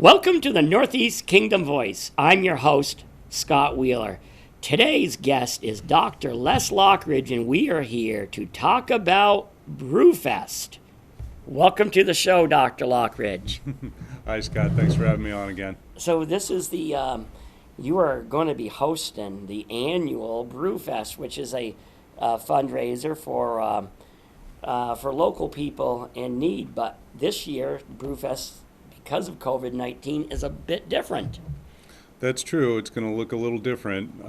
Welcome to the Northeast Kingdom Voice. I'm your host, Scott Wheeler. Today's guest is Dr. Les Lockridge, and we are here to talk about Brewfest. Welcome to the show, Dr. Lockridge. Hi, Scott. Thanks for having me on again. So this is you are going to be hosting the annual Brewfest, which is a fundraiser for local people in need. But this year, Brewfest, because of COVID-19, is a bit different. That's true. It's going to look a little different.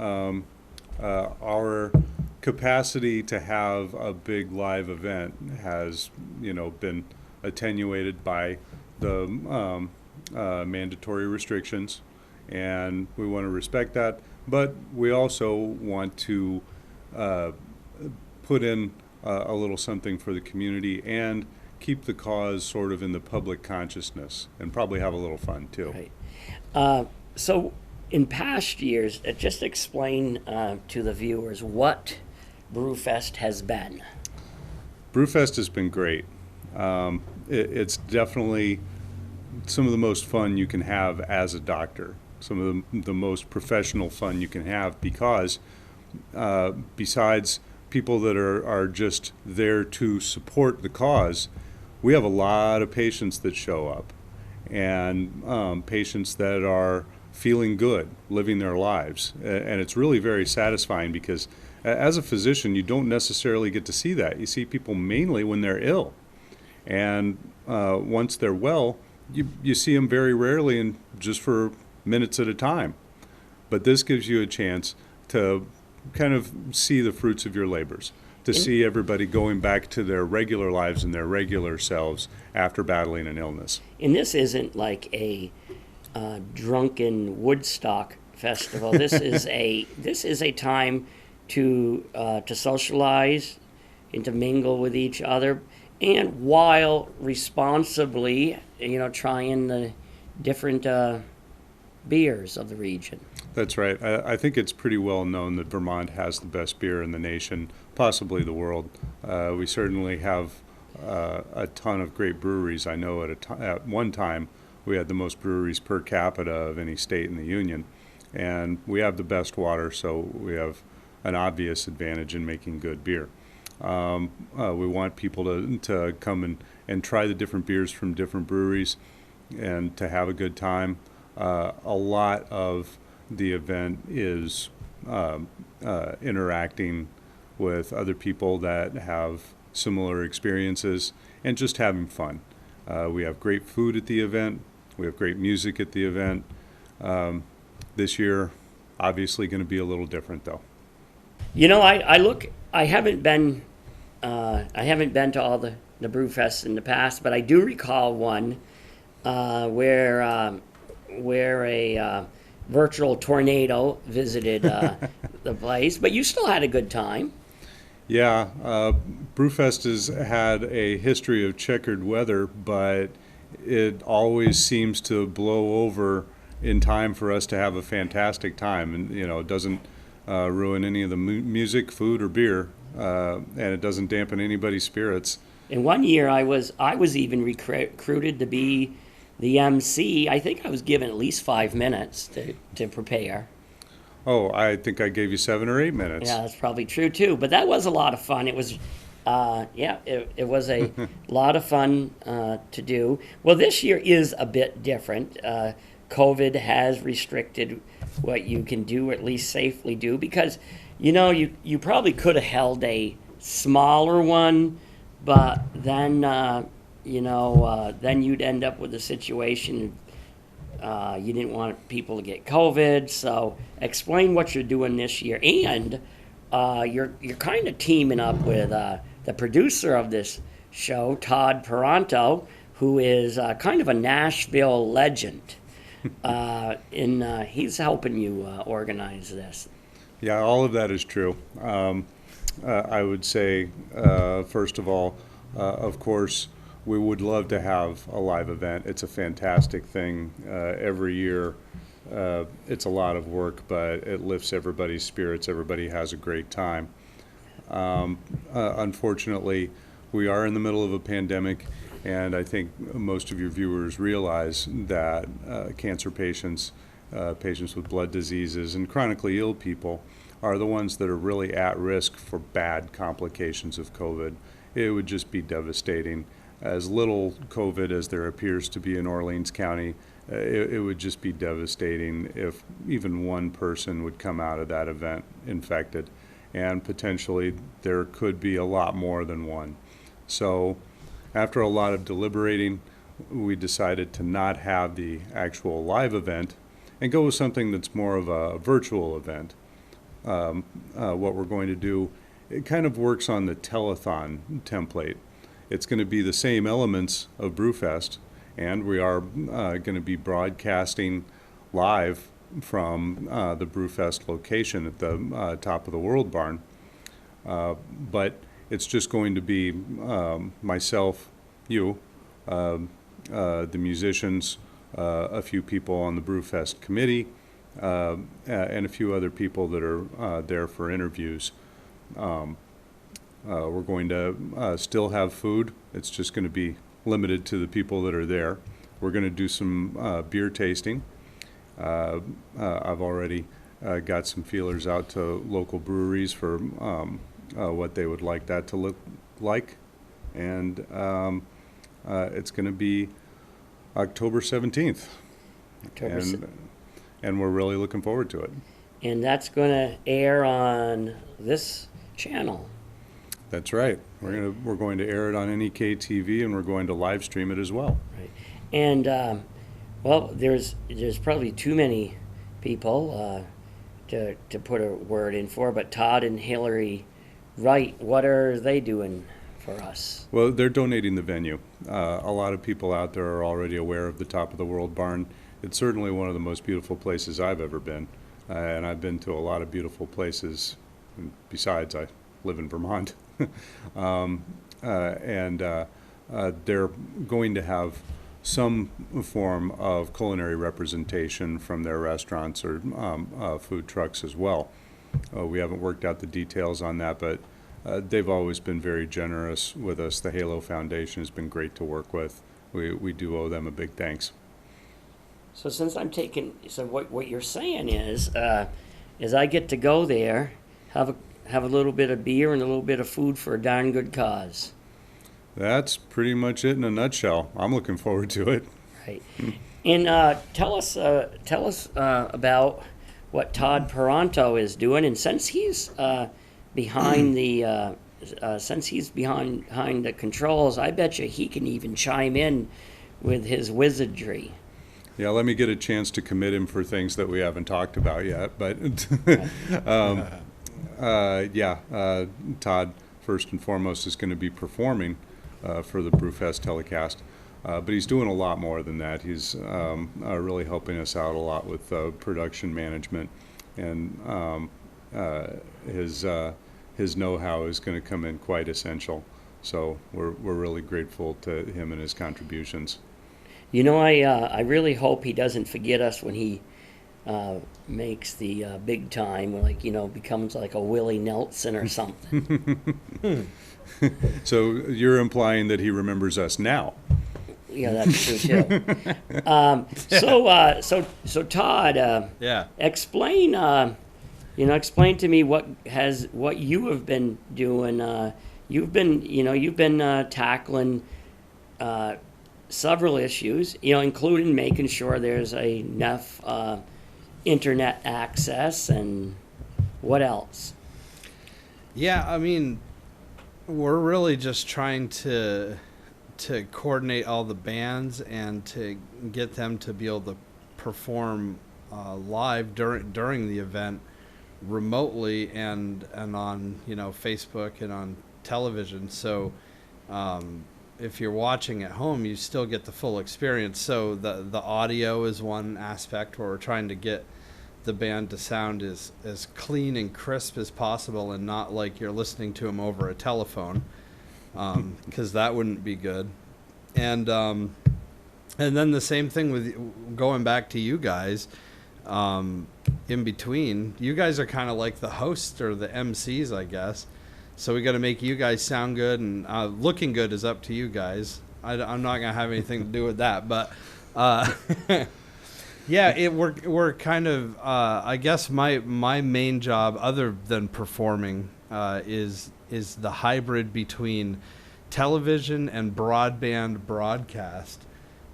Our capacity to have a big live event has, been attenuated by the mandatory restrictions, and we want to respect that. But we also want to put in a little something for the community and keep the cause sort of in the public consciousness, and probably have a little fun too. Right. So in past years, just explain to the viewers what Brewfest has been. Brewfest has been great. It's definitely some of the most fun you can have as a doctor, some of the most professional fun you can have, because besides people that are just there to support the cause, we have a lot of patients that show up, and patients that are feeling good, living their lives. And it's really very satisfying, because as a physician, you don't necessarily get to see that. You see people mainly when they're ill. And once they're well, you see them very rarely and just for minutes at a time. But this gives you a chance to kind of see the fruits of your labors, to see everybody going back to their regular lives and their regular selves after battling an illness. And this isn't like a drunken Woodstock festival. This is a time to socialize and to mingle with each other, and while responsibly, trying the different beers of the region. That's right. I think it's pretty well known that Vermont has the best beer in the nation, possibly the world. We certainly have a ton of great breweries. I know at one time we had the most breweries per capita of any state in the union, and we have the best water, so we have an obvious advantage in making good beer. We want people to come and try the different beers from different breweries and to have a good time. A lot of the event is interacting with other people that have similar experiences and just having fun. We have great food at the event. We have great music at the event. This year, obviously going to be a little different, though. I haven't been to all the Brewfests in the past, but I do recall one where a virtual tornado visited the place, but you still had a good time. Yeah, Brewfest has had a history of checkered weather, but it always seems to blow over in time for us to have a fantastic time, and it doesn't ruin any of the music, food, or beer, and it doesn't dampen anybody's spirits. And one year I was even recruited to be the MC. I think I was given at least 5 minutes to prepare. Oh, I think I gave you 7 or 8 minutes. Yeah, that's probably true too. But that was a lot of fun. It was, it was a lot of fun to do. Well, this year is a bit different. COVID has restricted what you can do, or at least safely do, because you probably could have held a smaller one, but then then you'd end up with a situation you didn't want people to get COVID. So explain what you're doing this year, and you're kind of teaming up with the producer of this show, Todd Peranto, who is kind of a Nashville legend, and he's helping you organize this. Yeah, all of that is true. I would say, first of all, of course, we would love to have a live event. It's a fantastic thing every year. It's a lot of work, but it lifts everybody's spirits. Everybody has a great time. Unfortunately, we are in the middle of a pandemic, and I think most of your viewers realize that cancer patients, patients with blood diseases, and chronically ill people are the ones that are really at risk for bad complications of COVID. It would just be devastating. As little COVID as there appears to be in Orleans County, it would just be devastating if even one person would come out of that event infected. And potentially there could be a lot more than one. So after a lot of deliberating, we decided to not have the actual live event and go with something that's more of a virtual event. What we're going to do, it kind of works on the telethon template. It's going to be the same elements of Brewfest, and we are going to be broadcasting live from the Brewfest location at the top of the World Barn. But it's just going to be myself, you, the musicians, a few people on the Brewfest committee, and a few other people that are there for interviews. We're going to still have food. It's just going to be limited to the people that are there. We're going to do some beer tasting. I've already got some feelers out to local breweries for what they would like that to look like. And it's going to be October 17th. And we're really looking forward to it. And that's going to air on this channel. That's right. We're going to air it on NEK TV, and we're going to live stream it as well. Right. And well, there's probably too many people to put a word in for, but Todd and Hillary Wright, what are they doing for us? Well, they're donating the venue. A lot of people out there are already aware of the Top of the World Barn. It's certainly one of the most beautiful places I've ever been, and I've been to a lot of beautiful places. Besides, I live in Vermont. They're going to have some form of culinary representation from their restaurants or food trucks as well. We haven't worked out the details on that, but they've always been very generous with us. The Halo Foundation has been great to work with. We do owe them a big thanks. So since I'm taking, so what you're saying is I get to go there, have a little bit of beer and a little bit of food for a darn good cause. That's pretty much it in a nutshell. I'm looking forward to it. Right. And tell us about what Todd Peranto is doing. And since he's behind the controls, I bet you he can even chime in with his wizardry. Yeah, let me get a chance to commit him for things that we haven't talked about yet. But Todd, first and foremost, is going to be performing for the Brewfest telecast. But he's doing a lot more than that. He's really helping us out a lot with production management, and his know-how is going to come in quite essential. So we're really grateful to him and his contributions. You know, I really hope he doesn't forget us when he makes the big time, like, becomes like a Willie Nelson or something. So you're implying that he remembers us now? Yeah, that's true too. So Todd, explain to me what you have been doing. You've been tackling several issues, including making sure there's enough internet access, and what else? Yeah, I mean, we're really just trying to coordinate all the bands and to get them to be able to perform live during the event remotely and on Facebook and on television. So if you're watching at home, you still get the full experience. So the audio is one aspect where we're trying to get the band to sound as clean and crisp as possible, and not like you're listening to them over a telephone, because that wouldn't be good. And then the same thing with going back to you guys. In between, you guys are kind of like the hosts or the MCs, I guess. So we got to make you guys sound good, and looking good is up to you guys. I'm not gonna have anything to do with that, but yeah, we're kind of. I guess my main job, other than performing, is the hybrid between television and broadband broadcast,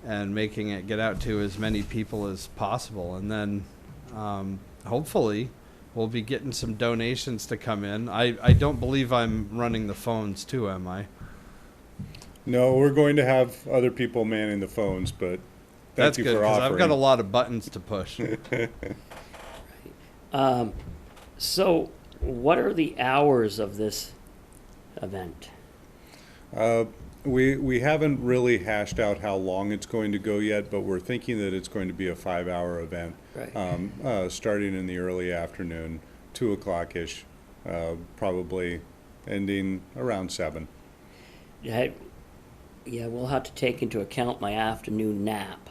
and making it get out to as many people as possible, and then hopefully we'll be getting some donations to come in. I don't believe I'm running the phones too, am I? No, we're going to have other people manning the phones, but That's thank good, you for because offering. I've got a lot of buttons to push. So, what are the hours of this event? We haven't really hashed out how long it's going to go yet, but we're thinking that it's going to be a 5-hour event, Right. starting in the early afternoon, 2 o'clock-ish, probably ending around 7. Yeah, we'll have to take into account my afternoon nap.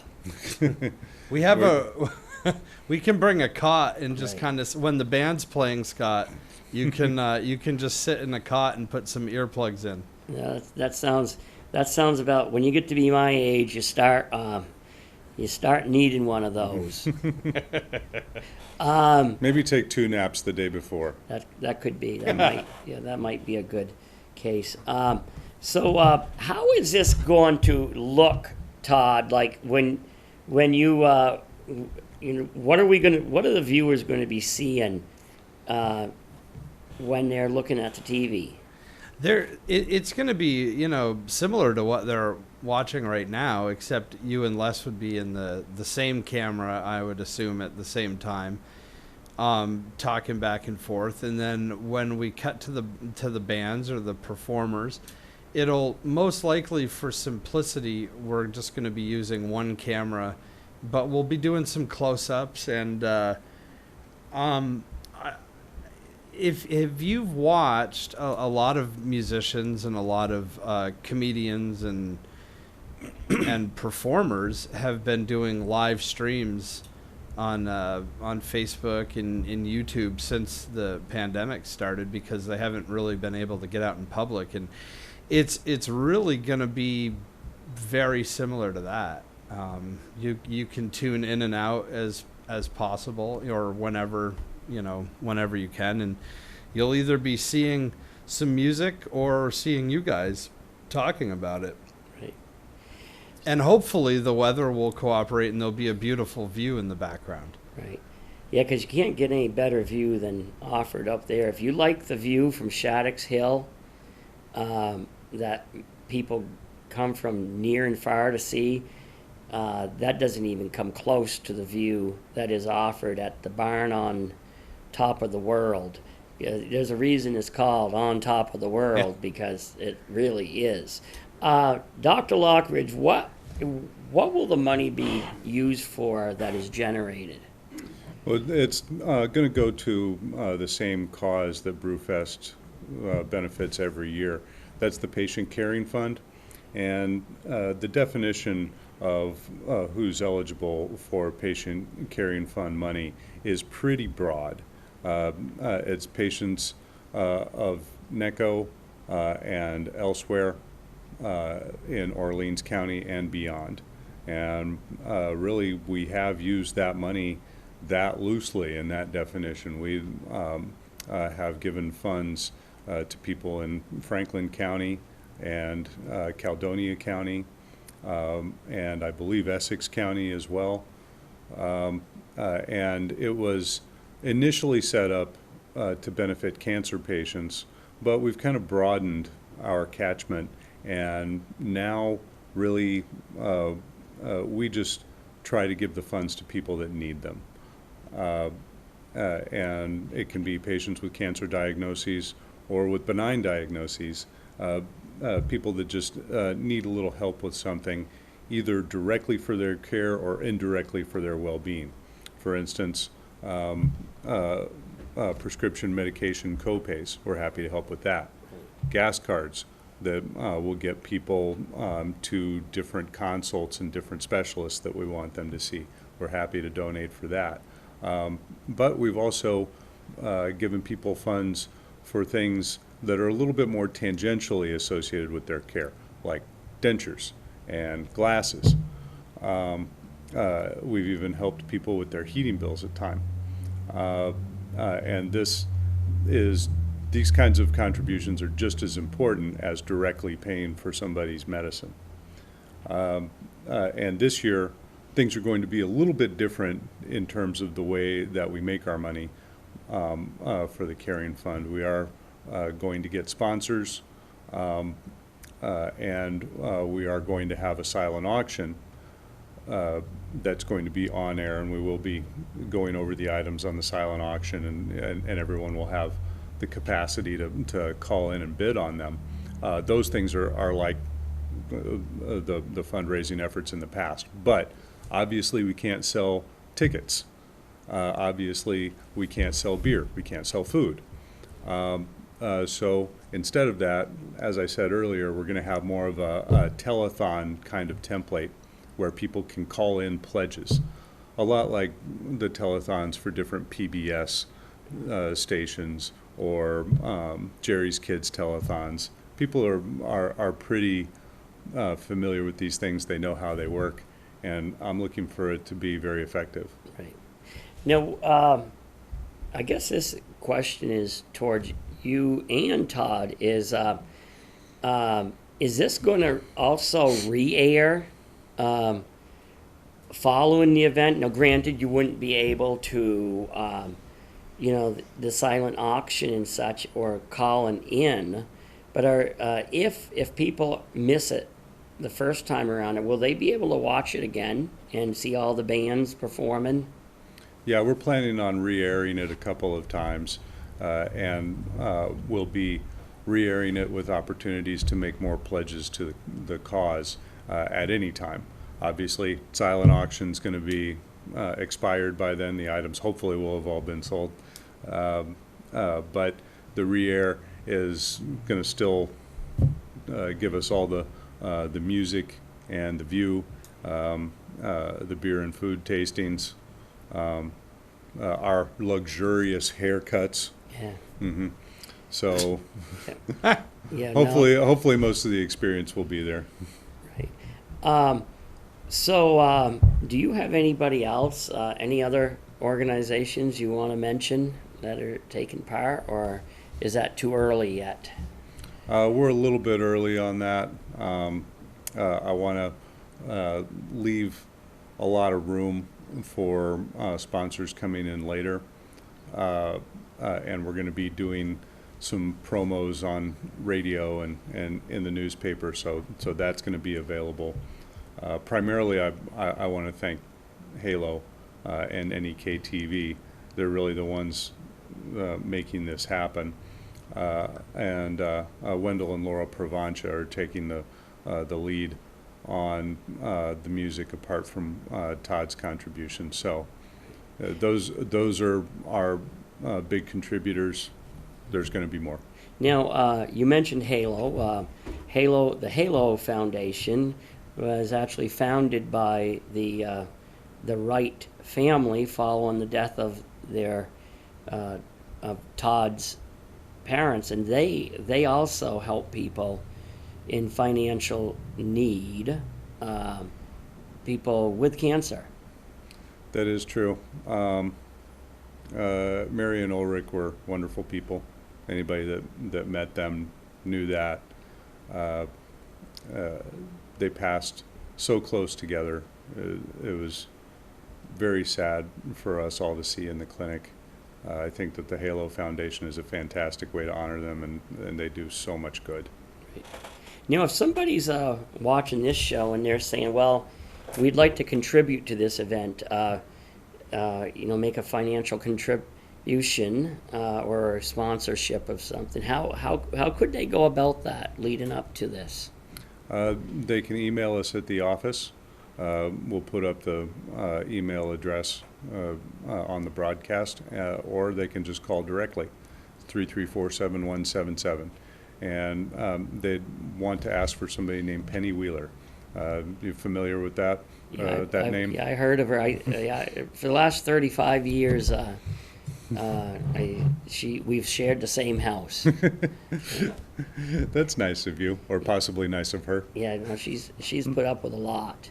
We have we can bring a cot and just Right. kind of, when the band's playing, Scott, you can just sit in a cot and put some earplugs in. Yeah, that sounds about when you get to be my age, you start needing one of those. Maybe take 2 naps the day before. That could be. That might be a good case. So how is this going to look, Todd? Like when you what are the viewers going to be seeing when they're looking at the TV? It's going to be, similar to what they're watching right now, except you and Les would be in the same camera, I would assume, at the same time, talking back and forth. And then when we cut to the bands or the performers, it'll most likely, for simplicity, we're just going to be using one camera, but we'll be doing some close-ups. And if you've watched a lot of musicians and a lot of comedians and performers have been doing live streams on Facebook and YouTube since the pandemic started, because they haven't really been able to get out in public, and it's really going to be very similar to that. You can tune in and out as possible, or whenever you can, and you'll either be seeing some music or seeing you guys talking about it. Right. And hopefully the weather will cooperate and there'll be a beautiful view in the background. Right. Yeah, because you can't get any better view than offered up there. If you like the view from Shattuck's Hill, that people come from near and far to see, that doesn't even come close to the view that is offered at the barn on top of the world. There's a reason it's called On Top of the World, because it really is. Dr. Lockridge, what will the money be used for that is generated? Well, it's going to go to the same cause that Brewfest benefits every year. That's the Patient Caring Fund. And the definition of who's eligible for Patient Caring Fund money is pretty broad. It's patients of NEK and elsewhere in Orleans County and beyond. And really, we have used that money that loosely in that definition. We have given funds to people in Franklin County and Caledonia County, and I believe Essex County as well. And it was initially set up to benefit cancer patients, but we've kind of broadened our catchment, and now really we just try to give the funds to people that need them. And it can be patients with cancer diagnoses or with benign diagnoses, people that just need a little help with something, either directly for their care or indirectly for their well-being. For instance, prescription medication copays, we're happy to help with that. Gas cards that will get people to different consults and different specialists that we want them to see, we're happy to donate for that. But we've also given people funds for things that are a little bit more tangentially associated with their care, like dentures and glasses. We've even helped people with their heating bills at time. And these kinds of contributions are just as important as directly paying for somebody's medicine. And this year, things are going to be a little bit different in terms of the way that we make our money for the Caring Fund. We are going to get sponsors, and we are going to have a silent auction that's going to be on air, and we will be going over the items on the silent auction, and everyone will have the capacity to call in and bid on them. Those things are like the fundraising efforts in the past, but obviously we can't sell tickets. Obviously we can't sell beer, we can't sell food. So instead of that, as I said earlier, we're going to have more of a telethon kind of template where people can call in pledges, a lot like the telethons for different PBS stations or Jerry's Kids telethons. People are pretty familiar with these things. They know how they work, and I'm looking for it to be very effective. Right. Now, I guess this question is towards you and Todd. Is this going to also re-air following the event? Now, granted, you wouldn't be able to, the silent auction and such, or calling in, but if people miss it the first time around, will they be able to watch it again and see all the bands performing? Yeah, we're planning on re-airing it a couple of times, and we'll be re-airing it with opportunities to make more pledges to the cause at any time. Obviously, silent auction's going to be expired by then. The items hopefully will have all been sold, but the re-air is going to still give us all the music and the view, the beer and food tastings, our luxurious haircuts. Yeah. Mm-hmm. So Yeah. hopefully most of the experience will be there. Right. So, do you have anybody else, any other organizations you want to mention that are taking part, or is that too early yet? We're a little bit early on that. I want to leave a lot of room for sponsors coming in later, and we're going to be doing some promos on radio and in the newspaper, so that's going to be available. Primarily, I want to thank Halo and NEK TV. They're really the ones making this happen. And Wendell and Laura Provancha are taking the lead on the music apart from Todd's contribution. So those are our big contributors. There's going to be more. Now, you mentioned Halo. The Halo Foundation was actually founded by the Wright family following the death of of Todd's parents, and they also help people in financial need, people with cancer. That is true. Mary and Ulrich were wonderful people. Anybody that met them knew that. They passed so close together. It was very sad for us all to see in the clinic. I think that the Halo Foundation is a fantastic way to honor them, and they do so much good. Right. Now, if somebody's watching this show and they're saying, well, we'd like to contribute to this event, make a financial contribution or sponsorship of something, how could they go about that leading up to this? They can email us at the office. We'll put up the email address on the broadcast, or they can just call directly, 334-7177. And they'd want to ask for somebody named Penny Wheeler. You familiar with that name? Yeah, I heard of her. For the last 35 years, We've shared the same house. That's nice of you, or possibly nice of her. Yeah, no, she's put up with a lot.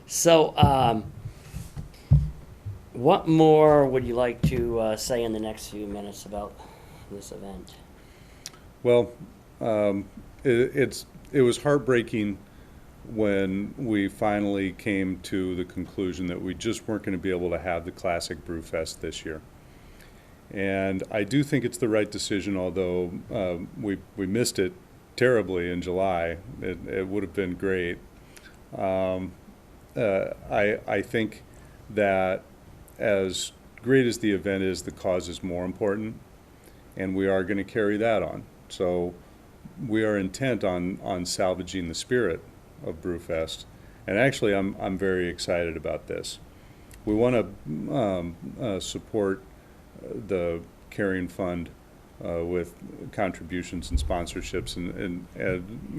So, what more would you like to say in the next few minutes about this event? Well, it was heartbreaking when we finally came to the conclusion that we just weren't going to be able to have the Classic Brewfest this year. And I do think it's the right decision, although we missed it terribly in July. It would have been great. I think that as great as the event is, the cause is more important, and we are going to carry that on. So we are intent on salvaging the spirit of Brewfest, and actually I'm very excited about this. We want to support the Carrying Fund with contributions and sponsorships, and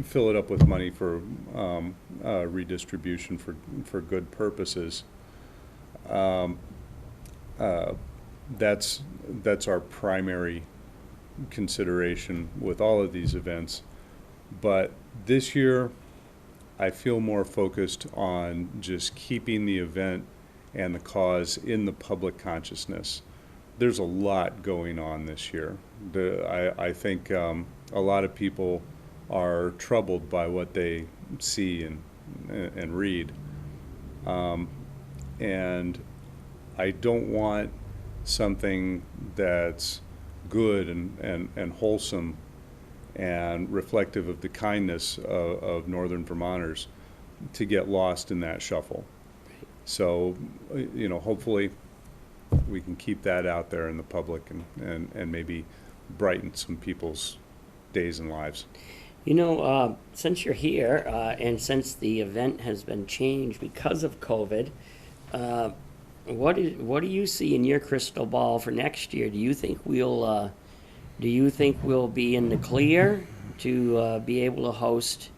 fill it up with money for redistribution for good purposes. That's our primary consideration with all of these events. But this year, I feel more focused on just keeping the event and the cause in the public consciousness. There's a lot going on this year. I think a lot of people are troubled by what they see and read. And I don't want something that's good and wholesome and reflective of the kindness of Northern Vermonters to get lost in that shuffle. So, hopefully we can keep that out there in the public and maybe brighten some people's days and lives. Since you're here, and since the event has been changed because of COVID, what do you see in your crystal ball for next year? Do you think we'll be in the clear to be able to host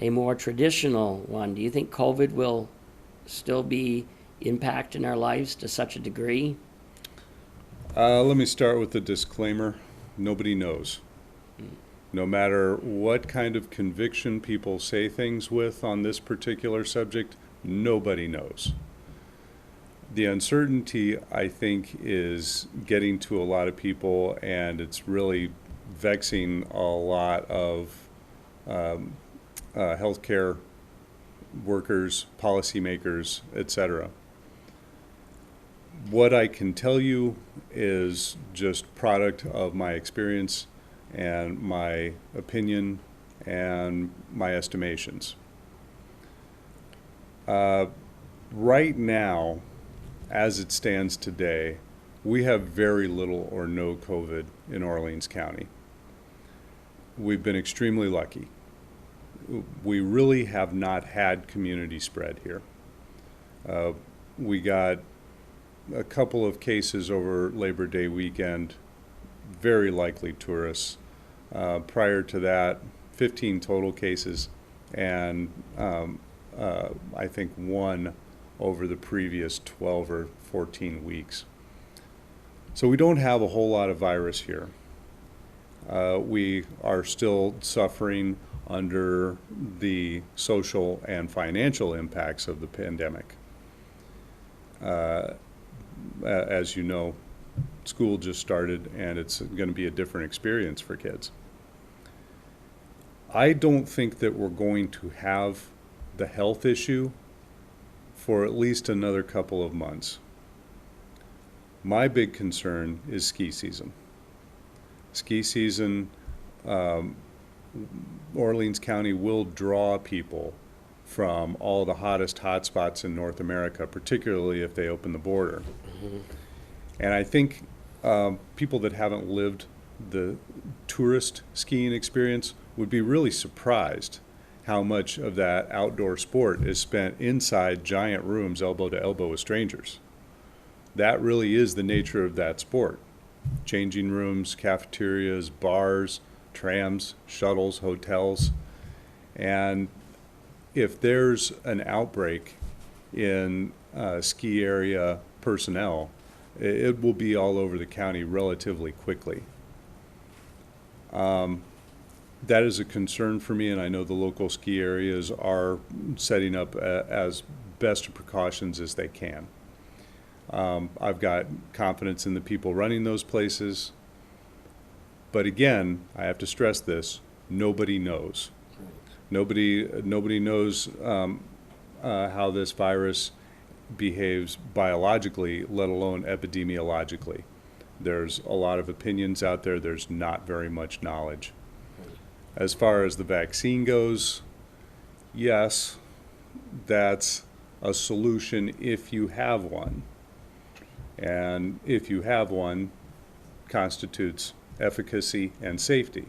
a more traditional one? Do you think COVID will still be impacting our lives to such a degree? Let me start with the disclaimer. Nobody knows. No matter what kind of conviction people say things with on this particular subject, nobody knows. The uncertainty, I think, is getting to a lot of people, and it's really vexing a lot of healthcare workers, policymakers, etc. What I can tell you is just product of my experience and my opinion and my estimations. Right now, as it stands today, we have very little or no COVID in Orleans County. We've been extremely lucky. We really have not had community spread here. We got a couple of cases over Labor Day weekend, very likely tourists. Prior to that, 15 total cases, and I think one over the previous 12 or 14 weeks. So we don't have a whole lot of virus here. We are still suffering under the social and financial impacts of the pandemic. As you know, school just started, and it's going to be a different experience for kids. I don't think that we're going to have the health issue for at least another couple of months. My big concern is ski season. Ski season, Orleans County will draw people from all the hottest hotspots in North America, particularly if they open the border. Mm-hmm. And I think people that haven't lived the tourist skiing experience would be really surprised how much of that outdoor sport is spent inside giant rooms elbow to elbow with strangers. That really is the nature of that sport. Changing rooms, cafeterias, bars, trams, shuttles, hotels. And if there's an outbreak in ski area personnel, it will be all over the county relatively quickly. That is a concern for me, and I know the local ski areas are setting up as best of precautions as they can. I've got confidence in the people running those places, but again, I have to stress this: nobody knows. Nobody knows how this virus behaves biologically, let alone epidemiologically. There's a lot of opinions out there. There's not very much knowledge. As far as the vaccine goes, yes, that's a solution if you have one. And if you have one, constitutes efficacy and safety.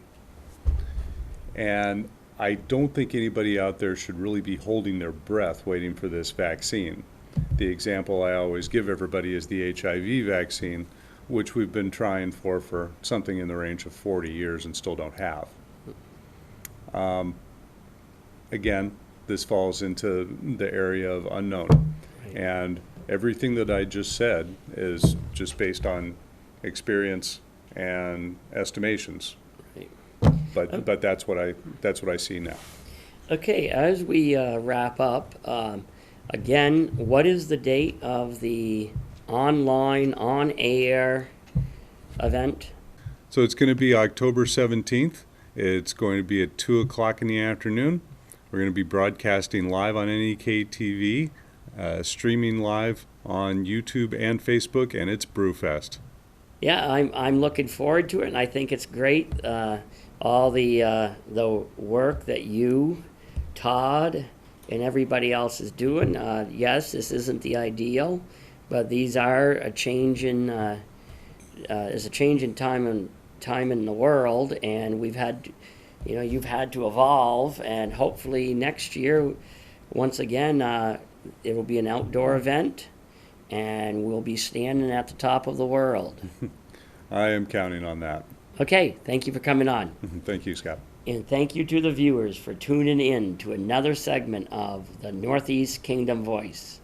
And I don't think anybody out there should really be holding their breath waiting for this vaccine. The example I always give everybody is the HIV vaccine, which we've been trying for something in the range of 40 years and still don't have. Again, this falls into the area of unknown. Right. And everything that I just said is just based on experience and estimations. Right. But that's what I see now. Okay, as we wrap up, again, what is the date of the online, on-air event? So it's going to be October 17th. It's going to be at 2 o'clock in the afternoon. We're going to be broadcasting live on NEK TV, streaming live on YouTube and Facebook, and it's Brewfest. Yeah, I'm looking forward to it, and I think it's great. All the work that you, Todd, and everybody else is doing. Yes, this isn't the ideal, but these are a change in is a change in time in the world, and we've had, you've had to evolve, and hopefully next year, once again, it will be an outdoor event, and we'll be standing at the top of the world. I am counting on that. Okay, thank you for coming on. Thank you, Scott. And thank you to the viewers for tuning in to another segment of the Northeast Kingdom Voice.